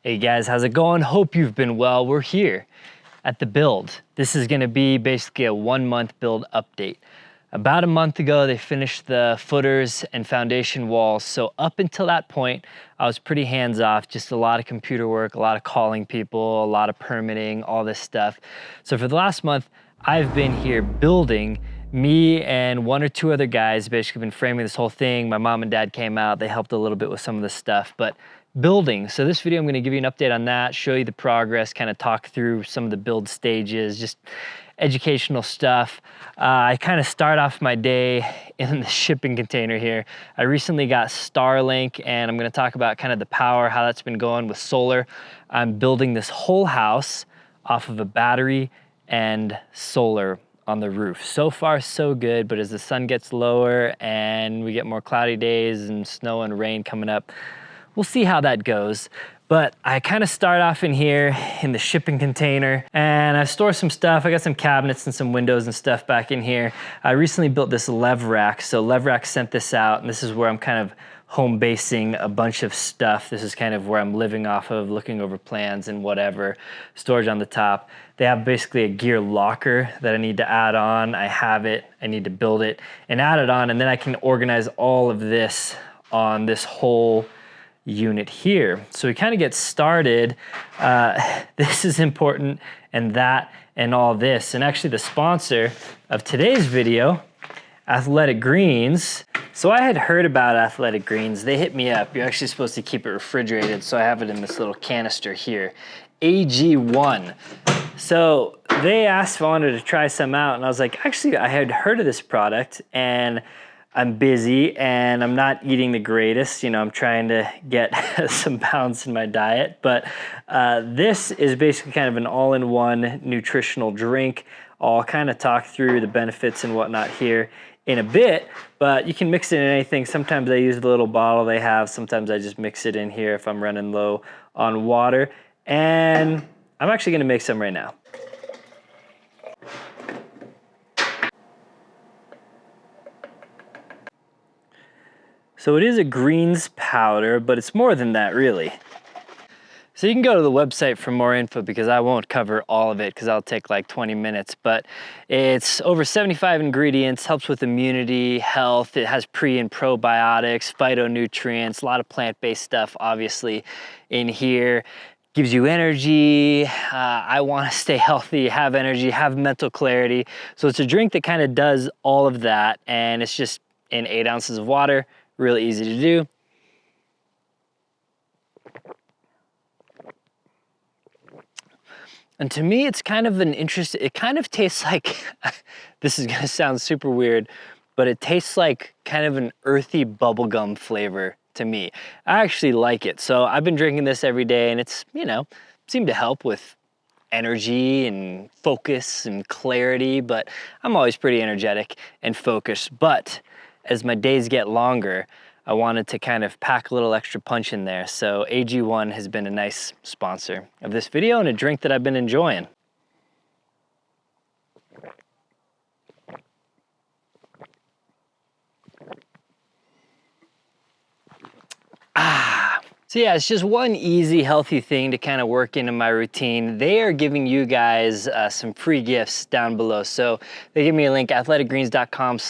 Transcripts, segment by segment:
Hey guys, how's it going? Hope you've been well. We're here at the build. This is gonna be basically a 1-month build update. About a month ago, they finished the footers and foundation walls. So up until that point, I was pretty hands-off, just a lot of computer work, a lot of calling people, a lot of permitting, all this stuff. So for the last month, I've been here building. Me and 1 or 2 other guys basically been framing this whole thing. My mom and dad came out, they helped a little bit with some of the stuff, but building. So this video, I'm gonna give you an update on that, show you the progress, kind of talk through some of the build stages, just educational stuff. I kind of start off my day in the shipping container here. I recently got Starlink, and I'm gonna talk about kind of the power, how that's been going with solar. I'm building this whole house off of a battery and solar on the roof. So far, so good, but as the sun gets lower and we get more cloudy days and snow and rain coming up, we'll see how that goes. But I kind of start off in here in the shipping container, and I store some stuff. I got some cabinets and some windows and stuff back in here. I recently built this lev rack. So lev rack sent this out, and this is where I'm kind of home basing a bunch of stuff. This is kind of where I'm living off of, looking over plans and whatever, storage on the top. They have basically a gear locker that I need to add on. I have it, I need to build it and add it on, and then I can organize all of this on this whole unit here. So we kind of get started. This is important, and that, and all this. And actually the sponsor of today's video, Athletic Greens. So I had heard about Athletic Greens. They hit me up. You're actually supposed to keep it refrigerated, so I have it in this little canister here. AG1. So they asked if I wanted to try some out, and I was like, actually, I had heard of this product, and I'm busy and I'm not eating the greatest. You know, I'm trying to get some balance in my diet, but this is basically kind of an all-in-one nutritional drink. I'll kind of talk through the benefits and whatnot here in a bit, but you can mix it in anything. Sometimes I use the little bottle they have. Sometimes I just mix it in here if I'm running low on water. And I'm actually gonna make some right now. So it is a greens powder, but it's more than that really. So you can go to the website for more info because I won't cover all of it because I'll take like 20 minutes, but it's over 75 ingredients, helps with immunity, health. It has pre and probiotics, phytonutrients, a lot of plant-based stuff obviously in here. Gives you energy. I want to stay healthy, have energy, have mental clarity. So it's a drink that kind of does all of that, and it's just in 8 ounces of water. Really easy to do. And to me, it's kind of an interesting, it kind of tastes like, this is gonna sound super weird, but it tastes like kind of an earthy bubblegum flavor to me. I actually like it. So I've been drinking this every day, and it's, you know, seemed to help with energy and focus and clarity, but I'm always pretty energetic and focused. But as my days get longer, I wanted to kind of pack a little extra punch in there. So AG1 has been a nice sponsor of this video and a drink that I've been enjoying. So yeah, it's just one easy, healthy thing to kind of work into my routine. They are giving you guys some free gifts down below. So they give me a link, athleticgreens.com/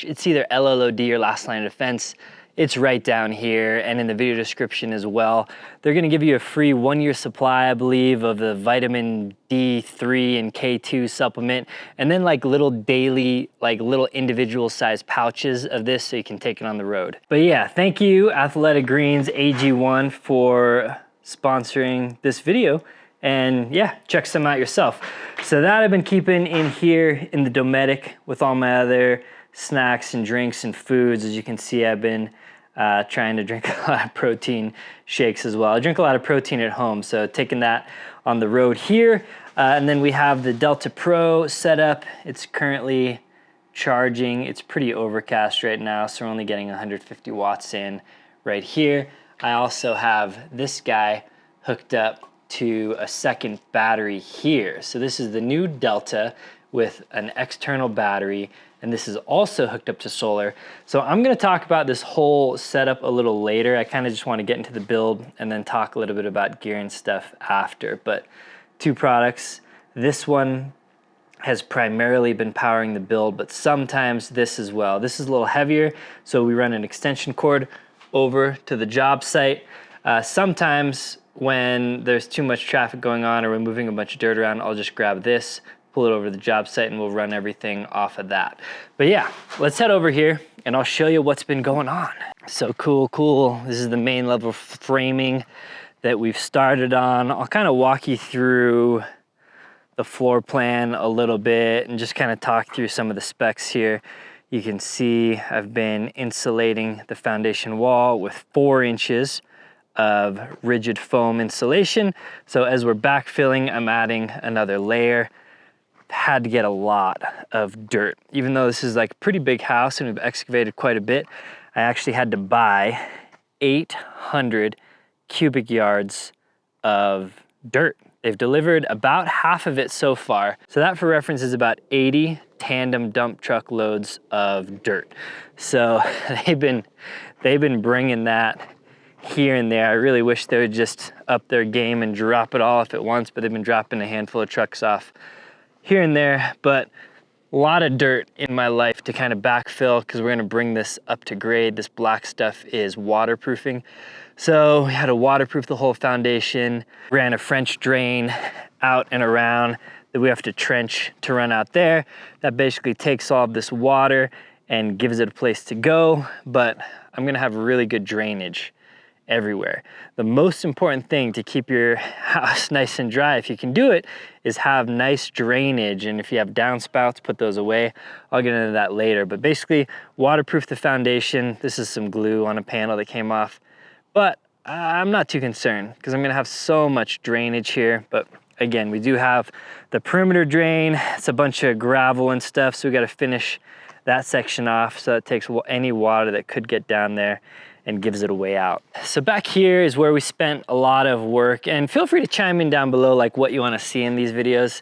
it's either LLOD or last line of defense. It's right down here and in the video description as well. They're gonna give you a free 1-year supply, I believe, of the Vitamin D3 and K2 supplement, and then like little daily, like little individual size pouches of this so you can take it on the road. But yeah, thank you Athletic Greens AG1 for sponsoring this video. And yeah, check some out yourself. So that I've been keeping in here in the Dometic with all my other snacks and drinks and foods. As you can see, I've been trying to drink a lot of protein shakes as well. I drink a lot of protein at home, so taking that on the road here. And then we have the Delta Pro setup. It's currently charging. It's pretty overcast right now, so we're only getting 150 watts in right here. I also have this guy hooked up to a second battery here. So this is the new Delta with an external battery and this is also hooked up to solar. So I'm gonna talk about this whole setup a little later. I kind of just want to get into the build and then talk a little bit about gear and stuff after. But 2 products. This one has primarily been powering the build, but sometimes this as well. This is a little heavier, so we run an extension cord over to the job site. Sometimes when there's too much traffic going on or we're moving a bunch of dirt around, I'll just grab this, pull it over to the job site, and we'll run everything off of that. But yeah, let's head over here and I'll show you what's been going on. So cool. This is the main level framing that we've started on. I'll kind of walk you through the floor plan a little bit and just kind of talk through some of the specs here. You can see I've been insulating the foundation wall with 4 inches of rigid foam insulation. So as we're backfilling, I'm adding another layer. Had to get a lot of dirt. Even though this is like a pretty big house and we've excavated quite a bit, I actually had to buy 800 cubic yards of dirt. They've delivered about half of it so far. So that, for reference, is about 80 tandem dump truck loads of dirt. So they've been bringing that here and there. I really wish they would just up their game and drop it all off at once, but they've been dropping a handful of trucks off here and there. But a lot of dirt in my life to kind of backfill because we're gonna bring this up to grade. This black stuff is waterproofing. So we had to waterproof the whole foundation, ran a French drain out and around that we have to trench to run out there. That basically takes all of this water and gives it a place to go, but I'm gonna have really good drainage everywhere. The most important thing to keep your house nice and dry, if you can do it, is have nice drainage. And if you have downspouts, put those away. I'll get into that later. But basically, waterproof the foundation. This is some glue on a panel that came off. But I'm not too concerned because I'm gonna have so much drainage here. But again, we do have the perimeter drain. It's a bunch of gravel and stuff, so we gotta finish that section off so it takes any water that could get down there and gives it a way out. So back here is where we spent a lot of work, and feel free to chime in down below like what you wanna see in these videos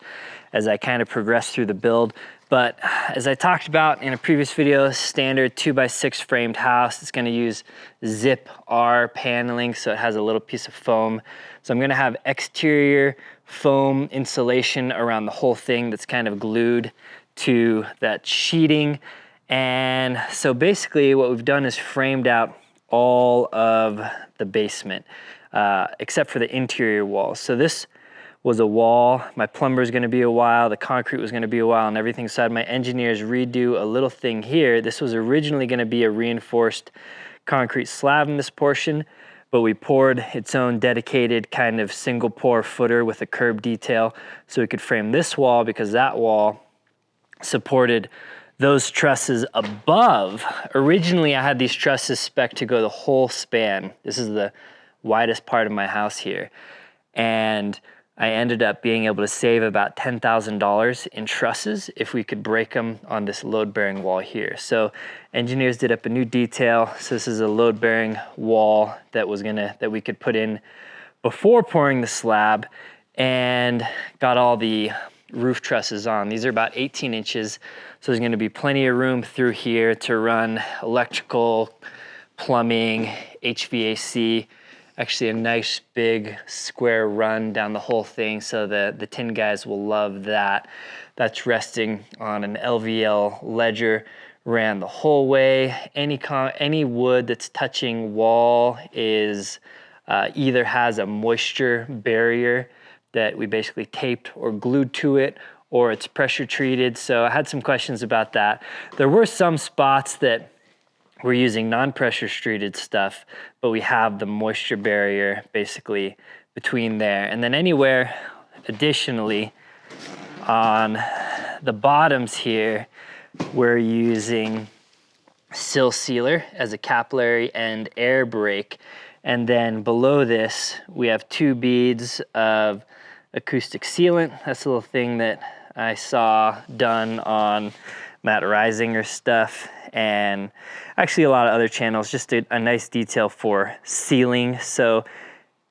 as I kind of progress through the build. But as I talked about in a previous video, standard 2x6 framed house. It's gonna use zip R paneling, so it has a little piece of foam. So I'm gonna have exterior foam insulation around the whole thing that's kind of glued to that sheeting. And so basically what we've done is framed out all of the basement, except for the interior walls. So this was a wall. My plumber is gonna be a while, the concrete was gonna be a while, and everything. So I had my engineers redo a little thing here. This was originally gonna be a reinforced concrete slab in this portion, but we poured its own dedicated kind of single pour footer with a curb detail so we could frame this wall, because that wall supported those trusses above. Originally, I had these trusses spec'd to go the whole span. This is the widest part of my house here. And I ended up being able to save about $10,000 in trusses if we could break them on this load-bearing wall here. So engineers did up a new detail. So this is a load-bearing wall that we could put in before pouring the slab, and got all the roof trusses on. These are about 18 inches. So there's gonna be plenty of room through here to run electrical, plumbing, HVAC, actually a nice big square run down the whole thing. So the tin guys will love that. That's resting on an LVL ledger, ran the whole way. Any wood that's touching wall is either has a moisture barrier that we basically taped or glued to it, or it's pressure treated. So I had some questions about that. There were some spots that we're using non-pressure treated stuff, but we have the moisture barrier basically between there. And then anywhere additionally on the bottoms here, we're using sill sealer as a capillary and air brake. And then below this, we have 2 beads of acoustic sealant. That's a little thing that I saw done on Matt Reisinger's stuff, and actually a lot of other channels, just a nice detail for sealing. So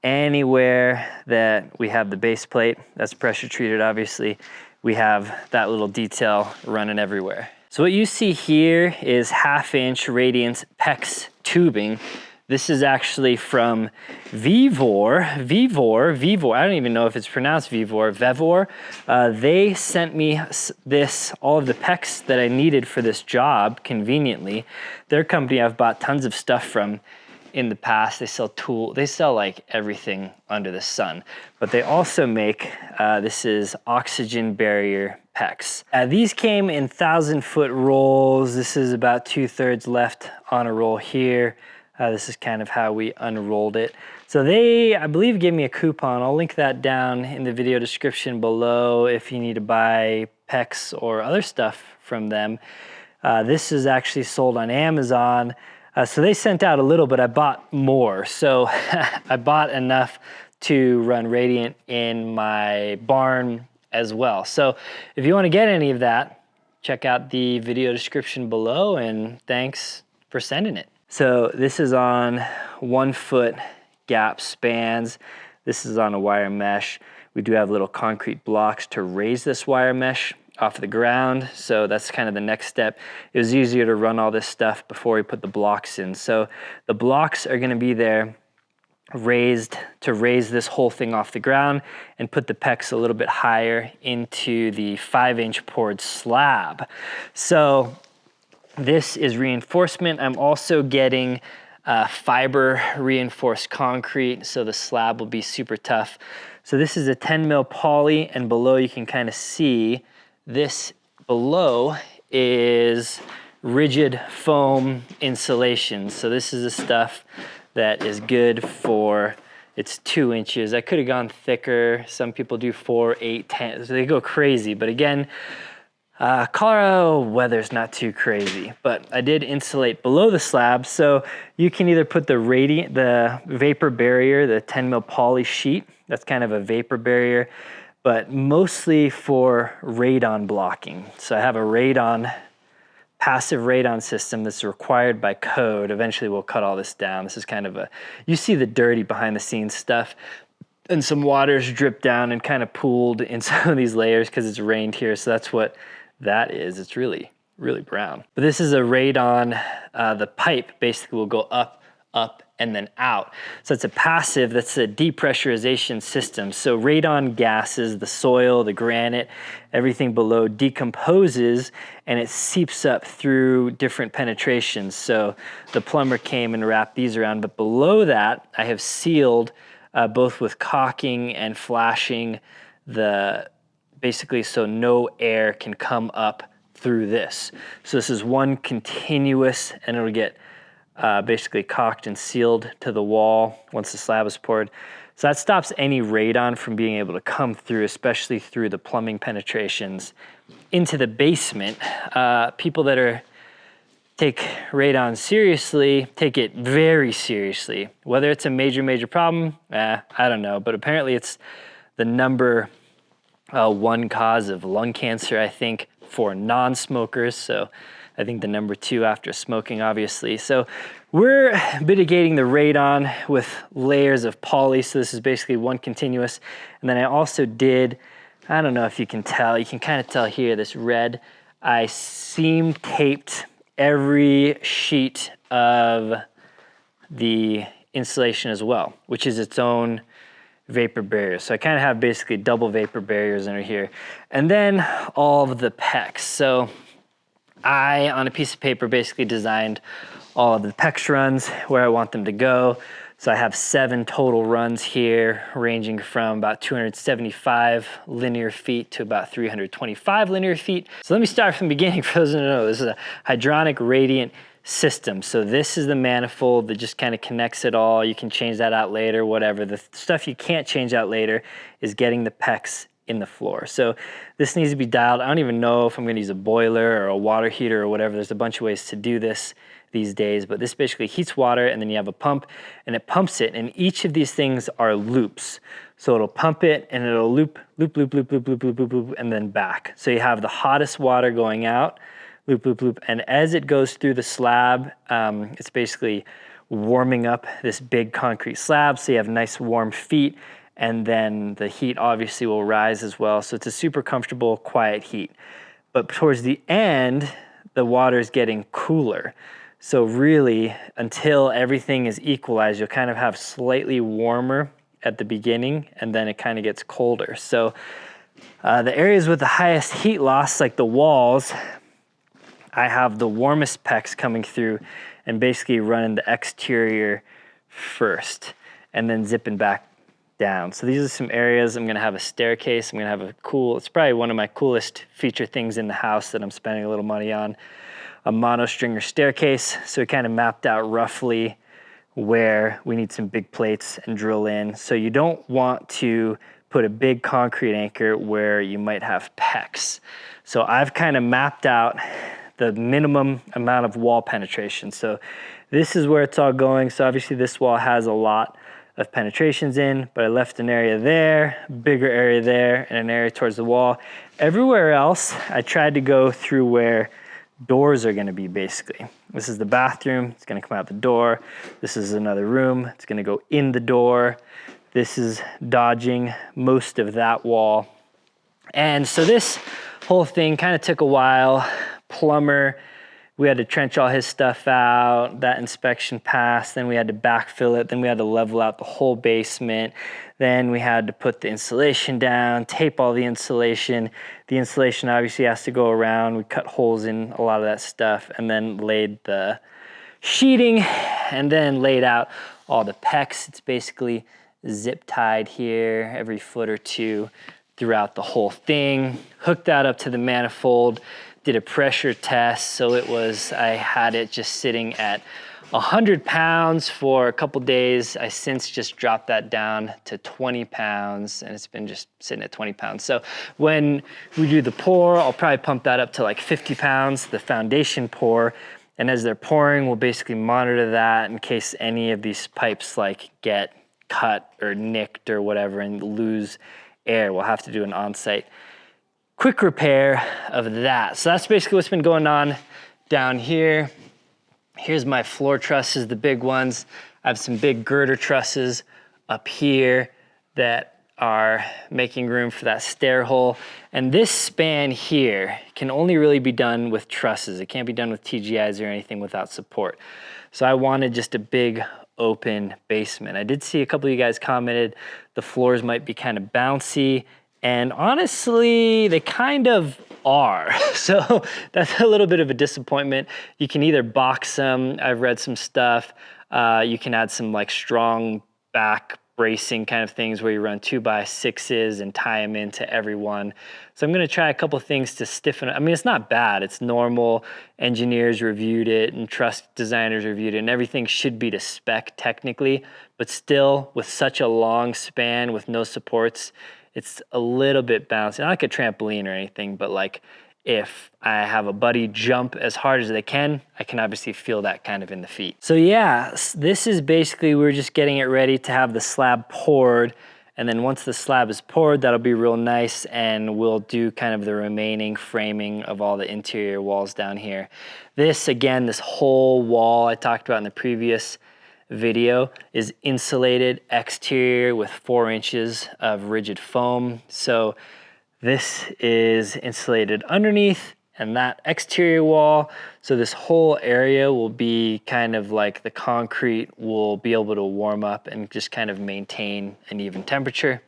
anywhere that we have the base plate, that's pressure treated obviously, we have that little detail running everywhere. So what you see here is 1/2-inch radiance PEX tubing. This is actually from Vevor. I don't even know if it's pronounced Vevor. They sent me all of the PEX that I needed for this job conveniently. Their company I've bought tons of stuff from in the past. They sell like everything under the sun, but they also make, this is oxygen barrier PEX. These came in 1,000-foot rolls. This is about 2/3 left on a roll here. This is kind of how we unrolled it. So they, I believe, gave me a coupon. I'll link that down in the video description below if you need to buy PEX or other stuff from them. This is actually sold on Amazon. So they sent out a little, but I bought more. So I bought enough to run Radiant in my barn as well. So if you want to get any of that, check out the video description below, and thanks for sending it. So this is on 1-foot gap spans. This is on a wire mesh. We do have little concrete blocks to raise this wire mesh off the ground. So that's kind of the next step. It was easier to run all this stuff before we put the blocks in. So the blocks are gonna be there raised to raise this whole thing off the ground and put the PEX a little bit higher into the 5-inch poured slab. So this is reinforcement. I'm also getting fiber reinforced concrete, so the slab will be super tough. So this is a 10 mil poly, and below you can kind of see this below is rigid foam insulation. So this is the stuff that is good for, it's 2 inches. I could have gone thicker. Some people do 4, 8, 10, so they go crazy. But again, Colorado weather's not too crazy, but I did insulate below the slab. So you can either put the vapor barrier, the 10 mil poly sheet, that's kind of a vapor barrier, but mostly for radon blocking. So I have a passive radon system that's required by code. Eventually we'll cut all this down. This is kind of you see the dirty behind the scenes stuff, and some water's dripped down and kind of pooled in some of these layers because it's rained here. So that's what that is. It's really, really brown. But this is a radon, the pipe basically will go up, and then out. So it's a passive, that's a depressurization system. So radon gases, the soil, the granite, everything below decomposes, and it seeps up through different penetrations. So the plumber came and wrapped these around, but below that I have sealed both with caulking and flashing basically so no air can come up through this. So this is one continuous, and it'll get basically caulked and sealed to the wall once the slab is poured. So that stops any radon from being able to come through, especially through the plumbing penetrations into the basement. People that take radon seriously, take it very seriously. Whether it's a major problem, I don't know, but apparently it's the number 1 cause of lung cancer, I think, for non-smokers. So I think the number 2 after smoking, obviously. So we're mitigating the radon with layers of poly. So this is basically one continuous. And then I also did, I don't know if you can tell, you can kind of tell here, this red, I seam taped every sheet of the insulation as well, which is its own vapor barrier. So I kind of have basically double vapor barriers under here. And then all of the PEX. So I, on a piece of paper, basically designed all of the PEX runs where I want them to go. So I have 7 total runs here, ranging from about 275 linear feet to about 325 linear feet. So let me start from the beginning for those who don't know. This is a hydronic radiant system. So this is the manifold that just kind of connects it all. You can change that out later, whatever. The stuff you can't change out later is getting the PEX in the floor. So this needs to be dialed. I don't even know if I'm going to use a boiler or a water heater or whatever. There's a bunch of ways to do this these days, but this basically heats water, and then you have a pump and it pumps it, and each of these things are loops. So it'll pump it and it'll loop, and then back. So you have the hottest water going out, loop, and as it goes through the slab, it's basically warming up this big concrete slab, so you have nice warm feet, and then the heat obviously will rise as well. So it's a super comfortable, quiet heat. But towards the end, the water is getting cooler. So really, until everything is equalized, you'll kind of have slightly warmer at the beginning, and then it kind of gets colder. So the areas with the highest heat loss, like the walls, I have the warmest PEX coming through and basically running the exterior first and then zipping back down. So these are some areas. I'm gonna have a staircase. I'm gonna have a cool, it's probably one of my coolest feature things in the house that I'm spending a little money on, a monostringer staircase. So we kind of mapped out roughly where we need some big plates and drill in. So you don't want to put a big concrete anchor where you might have PEX. So I've kind of mapped out the minimum amount of wall penetration. So this is where it's all going. So obviously this wall has a lot of penetrations in, but I left an area there, bigger area there, and an area towards the wall. Everywhere else, I tried to go through where doors are gonna be basically. This is the bathroom, it's gonna come out the door. This is another room, it's gonna go in the door. This is dodging most of that wall. And so this whole thing kind of took a while. Plumber, we had to trench all his stuff out. That inspection passed. Then we had to backfill it. Then we had to level out the whole basement. Then we had to put the insulation down, tape all the insulation. The insulation obviously has to go around. We cut holes in a lot of that stuff and then laid the sheeting and then laid out all the PEX. It's basically zip tied here every foot or two throughout the whole thing. Hooked that up to the manifold. Did a pressure test, so it was, I had it just sitting at 100 pounds for a couple days. I since just dropped that down to 20 pounds and it's been just sitting at 20 pounds. So when we do the pour, I'll probably pump that up to like 50 pounds, the foundation pour. And as they're pouring, we'll basically monitor that in case any of these pipes like get cut or nicked or whatever and lose air. We'll have to do an on-site quick repair of that. So that's basically what's been going on down here. Here's my floor trusses, the big ones. I have some big girder trusses up here that are making room for that stair hole. And this span here can only really be done with trusses. It can't be done with TGIs or anything without support. So I wanted just a big open basement. I did see a couple of you guys commented the floors might be kind of bouncy. And honestly, they kind of are. So that's a little bit of a disappointment. You can either box them. I've read some stuff. You can add some like strong back bracing kind of things where you run 2x6s and tie them into every one. So I'm gonna try a couple things to stiffen it. I mean, it's not bad, it's normal. Engineers reviewed it and truss designers reviewed it and everything should be to spec technically, but still with such a long span with no supports, it's a little bit bouncy. Not like a trampoline or anything, but like if I have a buddy jump as hard as they can, I can obviously feel that kind of in the feet. So yeah, this is basically, we're just getting it ready to have the slab poured. And then once the slab is poured, that'll be real nice. And we'll do kind of the remaining framing of all the interior walls down here. This, again, this whole wall I talked about in the previous video is insulated exterior with 4 inches of rigid foam. So this is insulated underneath and that exterior wall. So this whole area will be kind of like the concrete will be able to warm up and just kind of maintain an even temperature.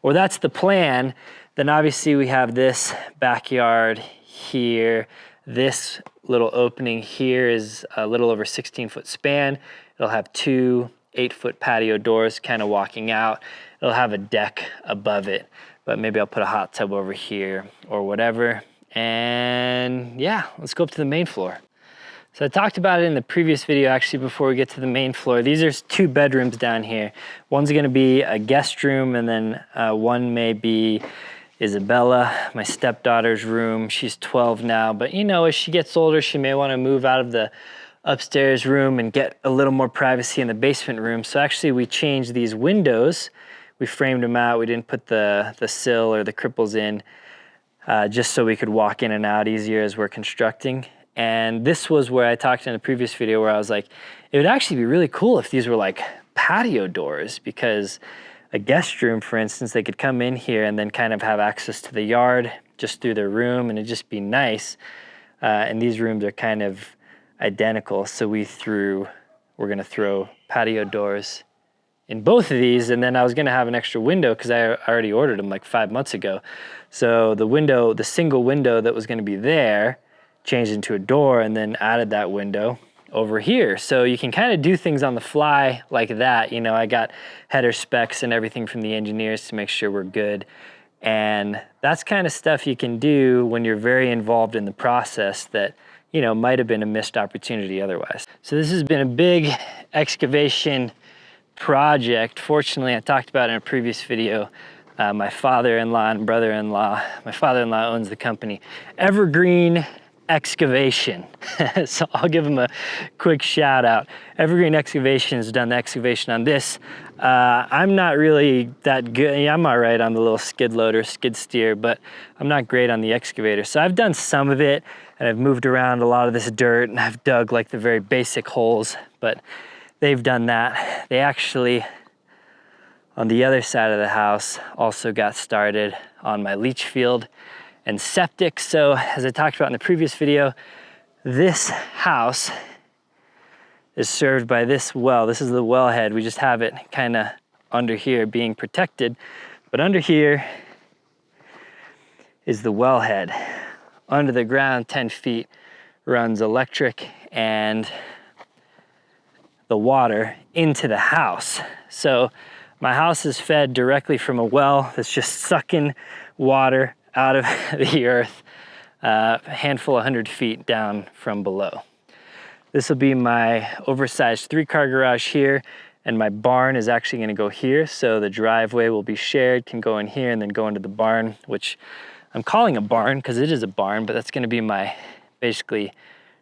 Or that's the plan. Then obviously we have this backyard here. This little opening here is a little over 16-foot span. It'll have 2 8-foot patio doors kind of walking out. It'll have a deck above it, but maybe I'll put a hot tub over here or whatever. And yeah, let's go up to the main floor. So I talked about it in the previous video actually before we get to the main floor. These are 2 bedrooms down here. One's gonna be a guest room and then one may be Isabella, my stepdaughter's room. She's 12 now, but you know, as she gets older, she may wanna move out of the upstairs room and get a little more privacy in the basement room. So actually we changed these windows. We framed them out. We didn't put the sill or the cripples in just so we could walk in and out easier as we're constructing. And this was where I talked in the previous video where I was like, it would actually be really cool if these were like patio doors, because a guest room, for instance, they could come in here and then kind of have access to the yard just through their room and it'd just be nice. and these rooms are kind of identical. So we're gonna throw patio doors in both of these, and then I was gonna have an extra window because I already ordered them like 5 months ago. So the single window that was gonna be there changed into a door, and then added that window over here. So you can kind of do things on the fly like that. You know, I got header specs and everything from the engineers to make sure we're good. And that's kind of stuff you can do when you're very involved in the process that, you know, might have been a missed opportunity otherwise. So this has been a big excavation project. Fortunately, I talked about it in a previous video. My father-in-law and brother-in-law, my father-in-law owns the company Evergreen Excavation. So I'll give them a quick shout out. Evergreen Excavation has done the excavation on this. I'm not really that good. Yeah, I'm all right on the little skid steer, but I'm not great on the excavator. So I've done some of it, and I've moved around a lot of this dirt, and I've dug like the very basic holes, but they've done that. They actually, on the other side of the house, also got started on my leach field and septic. So as I talked about in the previous video, this house is served by this well. This is the wellhead. We just have it kind of under here being protected, but under here is the wellhead. Under the ground, 10 feet, runs electric and the water into the house. So my house is fed directly from a well that's just sucking water out of the earth, a handful 100 feet down from below. This will be my oversized 3-car garage here, and my barn is actually gonna go here, so the driveway will be shared, can go in here and then go into the barn, which I'm calling a barn because it is a barn, but that's gonna be my basically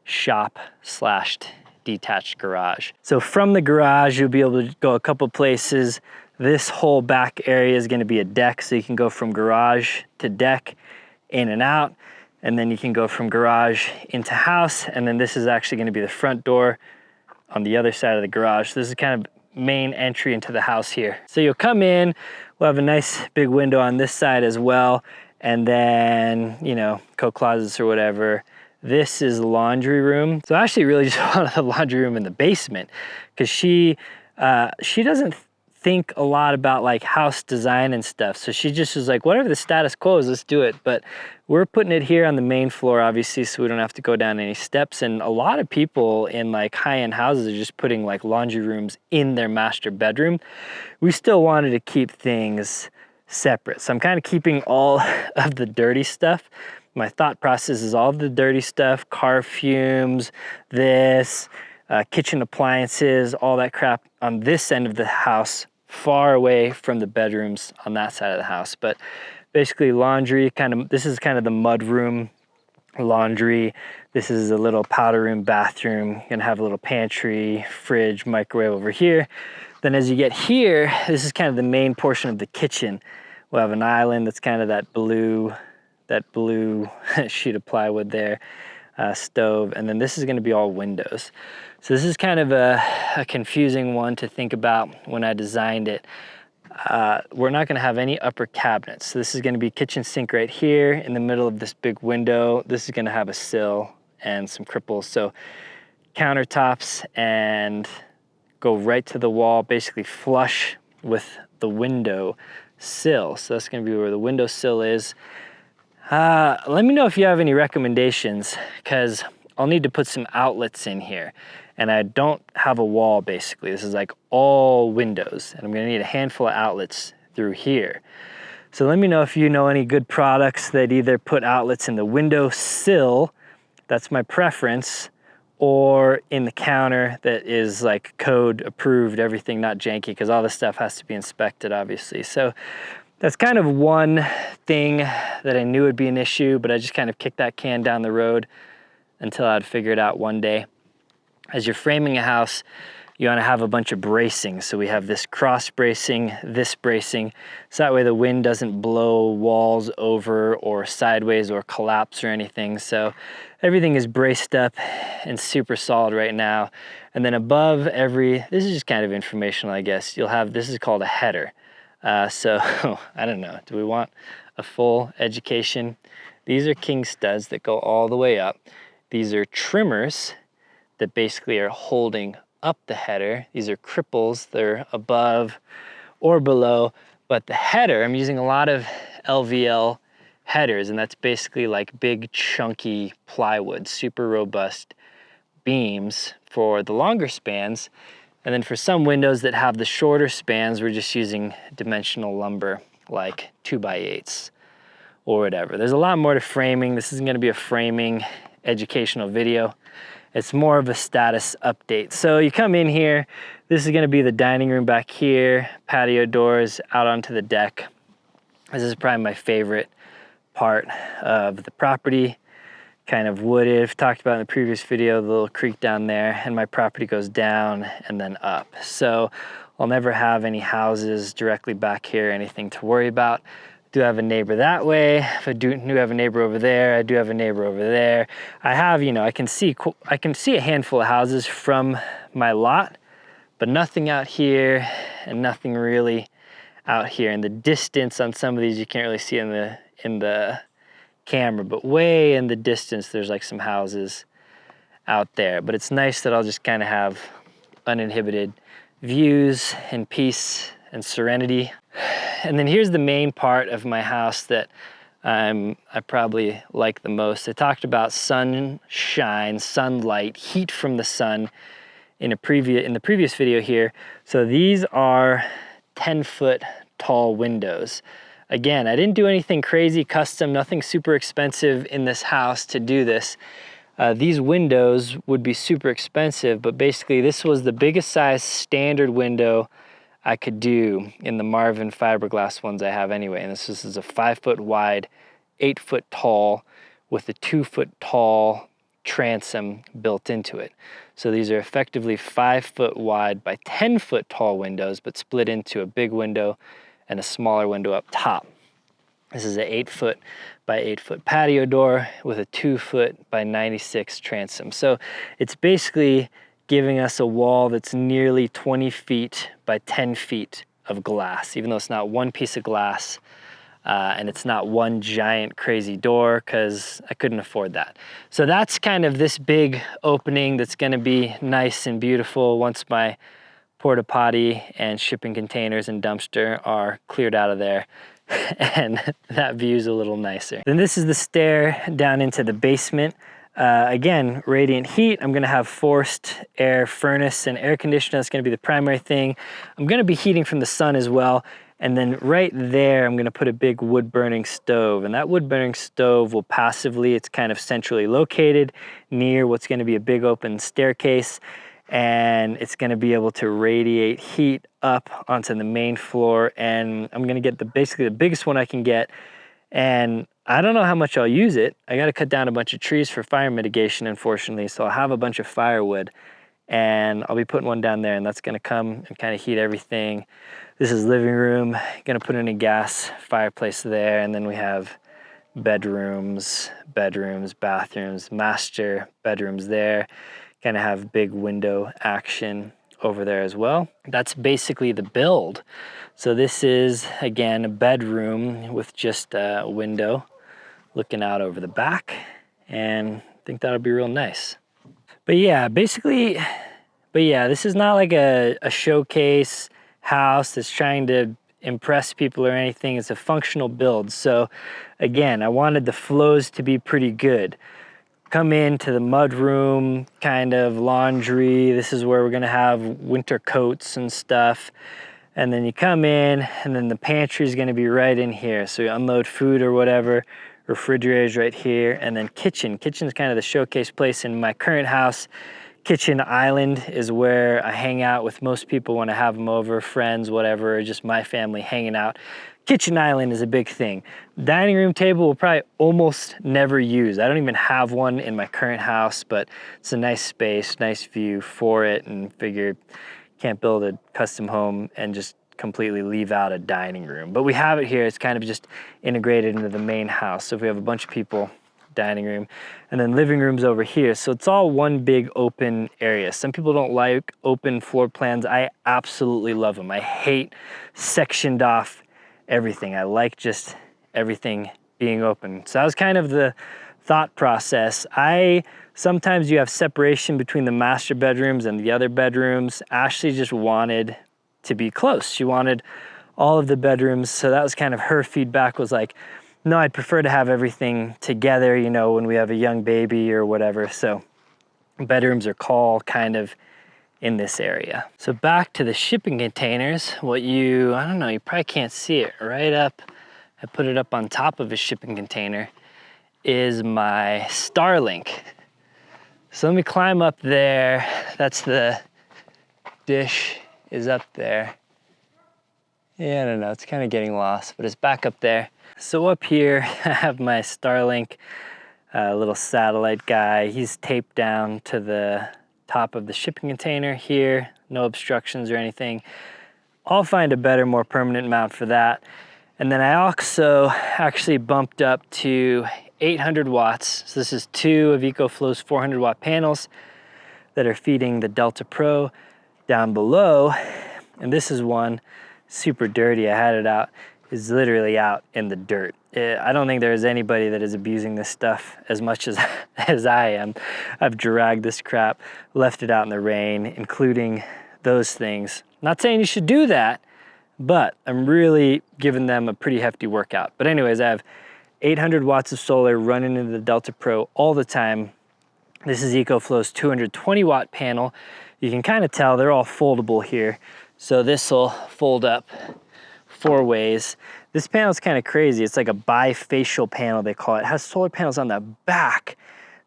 shop/detached garage. So from the garage, you'll be able to go a couple places. This whole back area is gonna be a deck, so you can go from garage to deck, in and out, and then you can go from garage into house, and then this is actually gonna be the front door on the other side of the garage. So this is kind of main entry into the house here. So you'll come in, we'll have a nice big window on this side as well, and then, you know, coat closets or whatever. This is the laundry room. So I actually really just wanted the laundry room in the basement, because she doesn't think a lot about like house design and stuff. So she just was like, whatever the status quo is, let's do it. But we're putting it here on the main floor, obviously, so we don't have to go down any steps. And a lot of people in like high-end houses are just putting like laundry rooms in their master bedroom. We still wanted to keep things separate. So I'm kind of keeping all of the dirty stuff. My thought process is all of the dirty stuff, car fumes, kitchen appliances, all that crap on this end of the house, far away from the bedrooms on that side of the house. But basically laundry, this is kind of the mud room laundry. This is a little powder room, bathroom. You're gonna have a little pantry, fridge, microwave over here. Then as you get here, this is kind of the main portion of the kitchen. We'll have an island that's kind of that blue sheet of plywood there, stove, and then this is gonna be all windows. So this is kind of a confusing one to think about when I designed it. We're not gonna have any upper cabinets. So this is gonna be kitchen sink right here in the middle of this big window. This is gonna have a sill and some cripples. So countertops and go right to the wall, basically flush with the window sill. So that's gonna be where the window sill is. Let me know if you have any recommendations, because I'll need to put some outlets in here. And I don't have a wall, basically. This is like all windows, and I'm gonna need a handful of outlets through here. So let me know if you know any good products that either put outlets in the window sill, that's my preference, or in the counter that is like code approved, everything not janky, because all this stuff has to be inspected, obviously. So that's kind of one thing that I knew would be an issue, but I just kind of kicked that can down the road until I'd figure it out one day. As you're framing a house, you want to have a bunch of bracing. So we have this cross bracing, this bracing, so that way the wind doesn't blow walls over or sideways or collapse or anything. So everything is braced up and super solid right now. And then above this is just kind of informational, I guess, you'll have, this is called a header. So I don't know, do we want a full education? These are king studs that go all the way up. these are trimmers that basically are holding up the header. These are cripples, they're above or below, but the header, I'm using a lot of LVL headers, and that's basically like big chunky plywood, super robust beams for the longer spans. And then for some windows that have the shorter spans, we're just using dimensional lumber like 2x8s or whatever. There's a lot more to framing. This isn't gonna be a framing educational video. It's more of a status update. So you come in here, this is gonna be the dining room back here, patio doors out onto the deck. This is probably my favorite part of the property. Kind of wooded, I've talked about in the previous video, the little creek down there, and my property goes down and then up. So I'll never have any houses directly back here, anything to worry about. Do have a neighbor that way. If I do have a neighbor over there, I do have a neighbor over there. I have, you know, I can see a handful of houses from my lot, but nothing out here and nothing really out here. And the distance on some of these you can't really see in the camera, but way in the distance there's like some houses out there. But it's nice that I'll just kind of have uninhibited views and peace and serenity. And then here's the main part of my house that I probably like the most. I talked about sunshine, sunlight, heat from the sun in the previous video here. So these are 10-foot tall windows. Again, I didn't do anything crazy custom, nothing super expensive in this house to do this. These windows would be super expensive, but basically this was the biggest size standard window I could do in the Marvin fiberglass ones I have anyway. And this is a 5-foot wide, 8-foot tall with a 2-foot tall transom built into it. So these are effectively 5-foot wide by 10-foot tall windows, but split into a big window and a smaller window up top. This is an 8-foot by 8-foot patio door with a 2-foot by 96 transom. So it's basically giving us a wall that's nearly 20 feet by 10 feet of glass, even though it's not one piece of glass and it's not one giant crazy door, because I couldn't afford that. So that's kind of this big opening that's gonna be nice and beautiful once my porta potty and shipping containers and dumpster are cleared out of there and that view's a little nicer. Then this is the stair down into the basement. Again, radiant heat. I'm gonna have forced air furnace and air conditioner. That's gonna be the primary thing. I'm gonna be heating from the sun as well. And then right there, I'm gonna put a big wood burning stove. And that wood burning stove will passively, it's kind of centrally located near what's gonna be a big open staircase. And it's gonna be able to radiate heat up onto the main floor. And I'm gonna get basically the biggest one I can get. And I don't know how much I'll use it. I gotta cut down a bunch of trees for fire mitigation, unfortunately. So I'll have a bunch of firewood and I'll be putting one down there, and that's gonna come and kind of heat everything. This is living room. Gonna put in a gas fireplace there. And then we have bedrooms, bathrooms, master bedrooms there. Gonna have big window action over there as well. That's basically the build. So this is, again, a bedroom with just a window looking out over the back, and I think that'll be real nice. But yeah, basically, this is not like a showcase house that's trying to impress people or anything. It's a functional build. So again, I wanted the flows to be pretty good. Come into the mud room, kind of laundry. This is where we're gonna have winter coats and stuff. And then you come in, and then the pantry is gonna be right in here. So you unload food or whatever, refrigerator's right here, and then kitchen. Kitchen's kind of the showcase place in my current house. Kitchen island is where I hang out with most people when I have them over, friends, whatever, or just my family hanging out. Kitchen island is a big thing. Dining room table we'll probably almost never use. I don't even have one in my current house, but it's a nice space, nice view for it, and figured can't build a custom home and just completely leave out a dining room. But we have it here. It's kind of just integrated into the main house. So if we have a bunch of people, dining room, and then living room's over here. So it's all one big open area. Some people don't like open floor plans. I absolutely love them. I hate sectioned off everything. I like just everything being open. So that was kind of the thought process. Sometimes you have separation between the master bedrooms and the other bedrooms. Ashley just wanted to be close. She wanted all of the bedrooms. So that was kind of her feedback, was like, no, I'd prefer to have everything together, you know, when we have a young baby or whatever. So bedrooms are all kind of in this area. So back to the shipping containers, I don't know, you probably can't see it right up. I put it up on top of a shipping container, is my Starlink. So let me climb up there. That's the dish is up there. Yeah, I don't know, it's kind of getting lost, but it's back up there. So up here, I have my Starlink, little satellite guy. He's taped down to the top of the shipping container here, no obstructions or anything. I'll find a better, more permanent mount for that. And then I also actually bumped up to 800 watts. So this is 2 of Ecoflow's 400 watt panels that are feeding the Delta Pro down below. And this is one super dirty. I had it out, is literally out in the dirt. I don't think there's anybody that is abusing this stuff as much as I am. I've dragged this crap, left it out in the rain, including those things. Not saying you should do that, but I'm really giving them a pretty hefty workout. But anyways, I have 800 watts of solar running into the Delta Pro all the time. This is Ecoflow's 220 watt panel. You can kind of tell they're all foldable here. So this will fold up 4 ways. This panel is kind of crazy. It's like a bifacial panel, they call it. It has solar panels on the back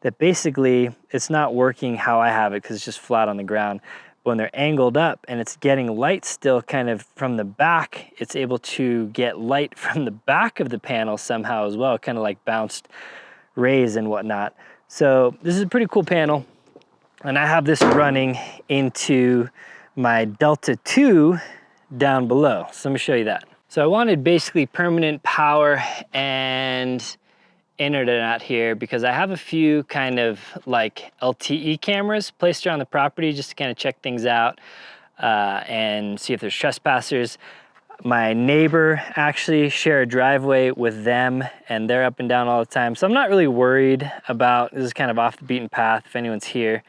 that basically, it's not working how I have it because it's just flat on the ground. But when they're angled up and it's getting light still kind of from the back, it's able to get light from the back of the panel somehow as well, kind of like bounced rays and whatnot. So this is a pretty cool panel. And I have this running into my Delta 2 down below. So let me show you that. So I wanted basically permanent power and internet out here because I have a few kind of like LTE cameras placed around the property just to kind of check things out and see if there's trespassers. My neighbor actually share a driveway with them and they're up and down all the time. So I'm not really worried about, this is kind of off the beaten path if anyone's here.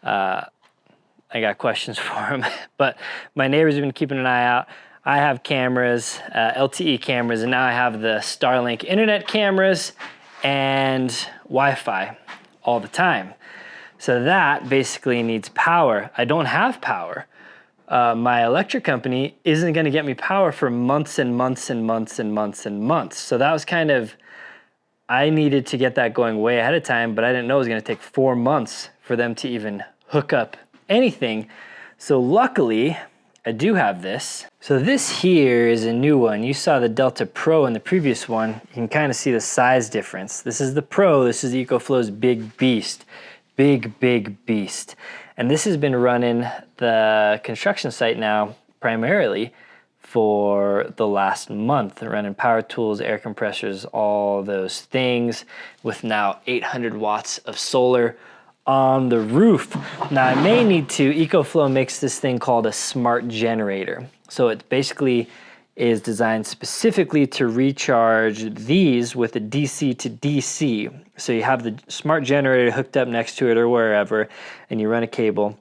I got questions for them, but my neighbors have been keeping an eye out. I have cameras, LTE cameras, and now I have the Starlink internet cameras and Wi-Fi all the time. So that basically needs power. I don't have power. My electric company isn't gonna get me power for months and months and months and months and months. So that was kind of, I needed to get that going way ahead of time, but I didn't know it was gonna take 4 months for them to even hook up anything. So luckily, I do have this. So this here is a new one. You saw the Delta Pro in the previous one. You can kind of see the size difference. This is the Pro, this is Ecoflow's big beast. Big beast. And this has been running the construction site now primarily for the last month. They're running power tools, air compressors, all those things with now 800 watts of solar on the roof. Now I may need to, Ecoflow makes this thing called a smart generator. So it basically is designed specifically to recharge these with a DC to DC. So you have the smart generator hooked up next to it or wherever, and you run a cable.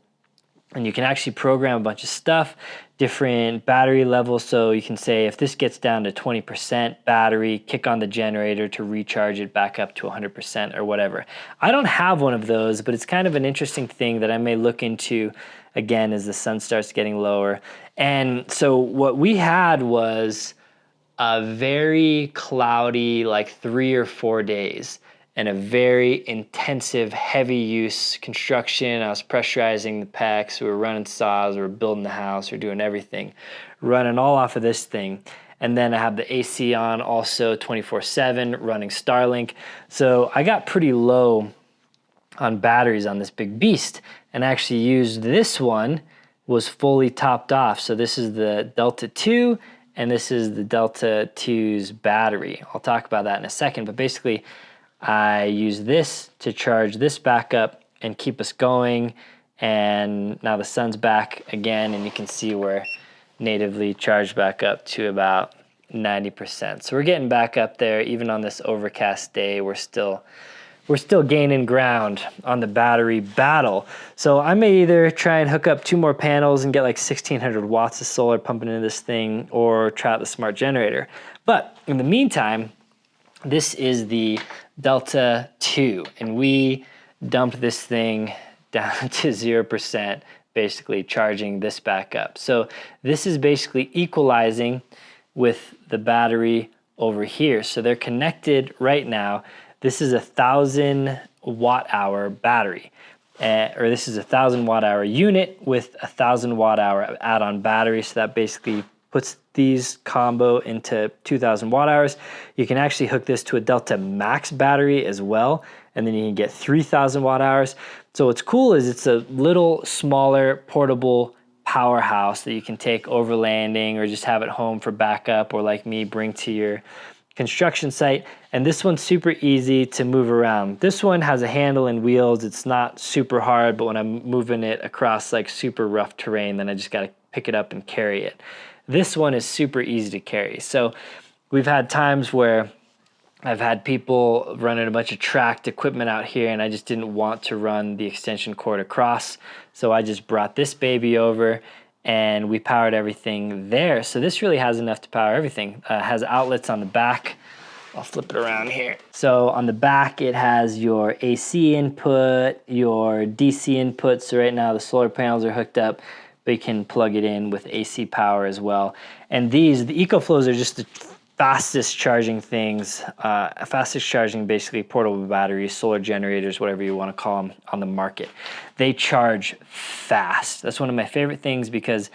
And you can actually program a bunch of stuff, different battery levels. So you can say if this gets down to 20% battery, kick on the generator to recharge it back up to 100% or whatever. I don't have one of those, but it's kind of an interesting thing that I may look into again as the sun starts getting lower. And so what we had was a very cloudy, like 3 or 4 days, and a very intensive, heavy use construction. I was pressurizing the pecs, we were running saws, we were building the house, we were doing everything, running all off of this thing. And then I have the AC on also 24/7, running Starlink. So I got pretty low on batteries on this big beast, and actually used this one, was fully topped off. So this is the Delta 2, and this is the Delta 2's battery. I'll talk about that in a second, but basically, I use this to charge this back up and keep us going. And now the sun's back again, and you can see we're natively charged back up to about 90%. So we're getting back up there. Even on this overcast day, we're still we're still gaining ground on the battery battle. So I may either try and hook up 2 more panels and get like 1600 watts of solar pumping into this thing, or try out the smart generator. But in the meantime, this is the Delta 2, and we dumped this thing down to 0%, basically charging this back up. So this is basically equalizing with the battery over here. So they're connected right now. This is a 1000 watt hour battery, or this is a 1000 watt hour unit with a 1000 watt hour add-on battery. So that basically puts these combo into 2000 watt hours. You can actually hook this to a Delta Max battery as well, and then you can get 3000 watt hours. So what's cool is it's a little smaller portable powerhouse that you can take overlanding or just have at home for backup, or like me, bring to your construction site. And this one's super easy to move around. This one has a handle and wheels. It's not super hard, but when I'm moving it across like super rough terrain, then I just gotta pick it up and carry it. This one is super easy to carry. So we've had times where I've had people running a bunch of tracked equipment out here, and I just didn't want to run the extension cord across. So I just brought this baby over and we powered everything there. So this really has enough to power everything. It has outlets on the back. I'll flip it around here. So on the back, it has your AC input, your DC input. So right now the solar panels are hooked up, but you can plug it in with AC power as well. And these, the Ecoflows, are just the fastest charging things, fastest charging basically portable batteries, solar generators, whatever you want to call them, on the market. They charge fast. That's one of my favorite things, because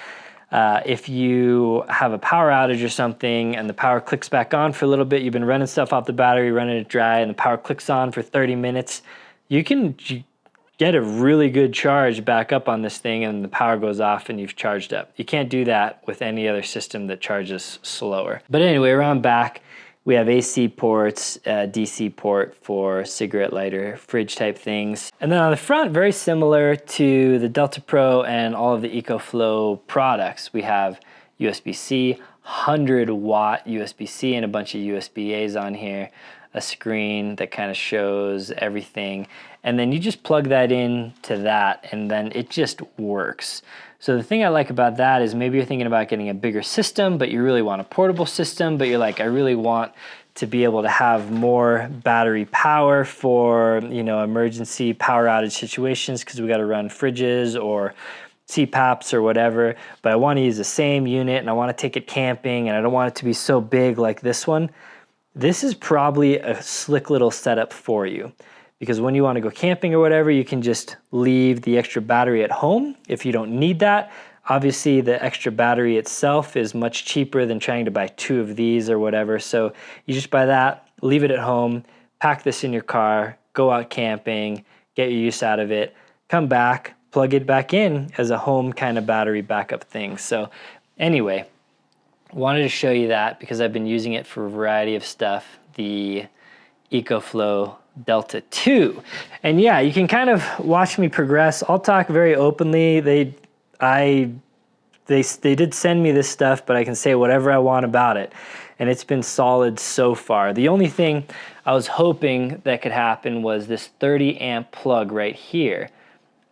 if you have a power outage or something and the power clicks back on for a little bit, you've been running stuff off the battery, running it dry, and the power clicks on for 30 minutes, you can get a really good charge back up on this thing, and the power goes off and you've charged up. You can't do that with any other system that charges slower. But anyway, around back, we have AC ports, DC port for cigarette lighter, fridge type things. And then on the front, very similar to the Delta Pro and all of the Ecoflow products, we have USB-C, 100 watt USB-C, and a bunch of USB-A's on here, a screen that kind of shows everything. And then you just plug that in to that, and then it just works. So the thing I like about that is maybe you're thinking about getting a bigger system, but you really want a portable system, but you're like, I really want to be able to have more battery power for, you know, emergency power outage situations, because we got to run fridges or CPAPs or whatever, but I want to use the same unit and I want to take it camping, and I don't want it to be so big like this one. This is probably a slick little setup for you, because when you want to go camping or whatever, you can just leave the extra battery at home if you don't need that. Obviously, the extra battery itself is much cheaper than trying to buy 2 of these or whatever. So you just buy that, leave it at home, pack this in your car, go out camping, get your use out of it, come back, plug it back in as a home kind of battery backup thing. So anyway, wanted to show you that because I've been using it for a variety of stuff, the Ecoflow Delta 2. And yeah, you can kind of watch me progress. I'll talk very openly. They did send me this stuff, but I can say whatever I want about it. And it's been solid so far. The only thing I was hoping that could happen was this 30 amp plug right here.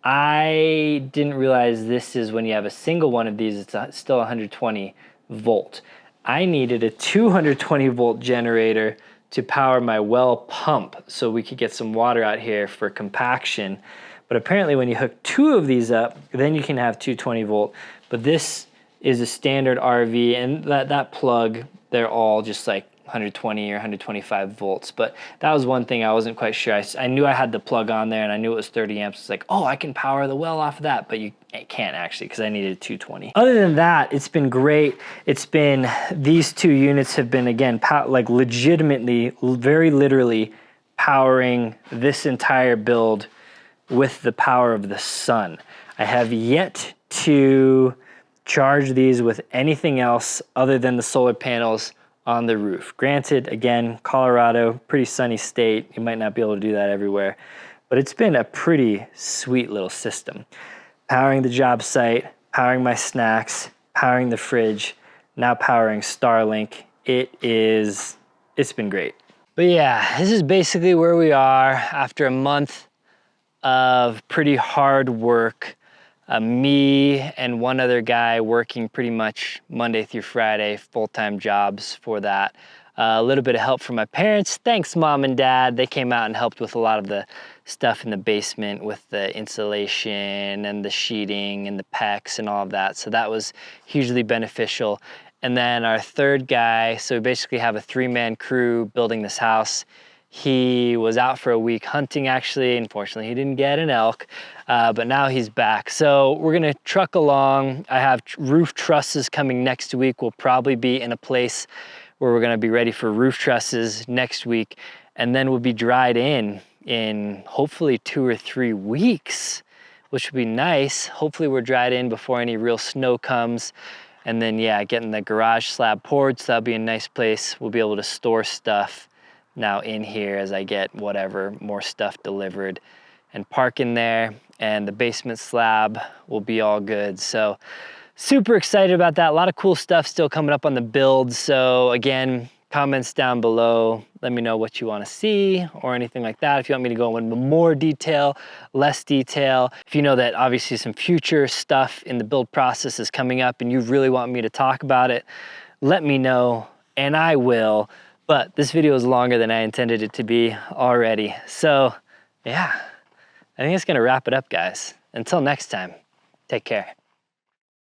I didn't realize this is when you have a single one of these, it's still 120 volt. I needed a 220 volt generator to power my well pump so we could get some water out here for compaction. But apparently when you hook 2 of these up, then you can have 220 volt. But this is a standard RV, and that plug, they're all just like 120 or 125 volts. But that was one thing I wasn't quite sure. I knew I had the plug on there and I knew it was 30 amps. It's like, oh, I can power the well off of that, but you can't actually, because I needed 220. Other than that, it's been great. It's been, these 2 units have been, again, like legitimately, very literally powering this entire build with the power of the sun. I have yet to charge these with anything else other than the solar panels on the roof. Granted, again, Colorado, pretty sunny state. You might not be able to do that everywhere, but it's been a pretty sweet little system. Powering the job site, powering my snacks, powering the fridge, now powering Starlink. It's been great. But yeah, this is basically where we are after a month of pretty hard work. Me and one other guy working pretty much Monday through Friday, full-time jobs for that. A little bit of help from my parents. Thanks, Mom and Dad. They came out and helped with a lot of the stuff in the basement with the insulation and the sheeting and the PEX and all of that. So that was hugely beneficial. And then our third guy, so we basically have a 3-man crew building this house. He was out for a week hunting, actually. Unfortunately, he didn't get an elk, but now he's back. So we're gonna truck along. I have roof trusses coming next week. We'll probably be in a place where we're gonna be ready for roof trusses next week. And then we'll be dried in hopefully 2 or 3 weeks, which would be nice. Hopefully we're dried in before any real snow comes. And then yeah, getting the garage slab poured, so that'll be a nice place. We'll be able to store stuff now in here as I get whatever more stuff delivered and park in there, and the basement slab will be all good. So super excited about that. A lot of cool stuff still coming up on the build. So again, comments down below. Let me know what you want to see or anything like that. If you want me to go into more detail, less detail. If you know that obviously some future stuff in the build process is coming up and you really want me to talk about it, let me know and I will. But this video is longer than I intended it to be already. So yeah, I think it's gonna wrap it up, guys. Until next time, take care.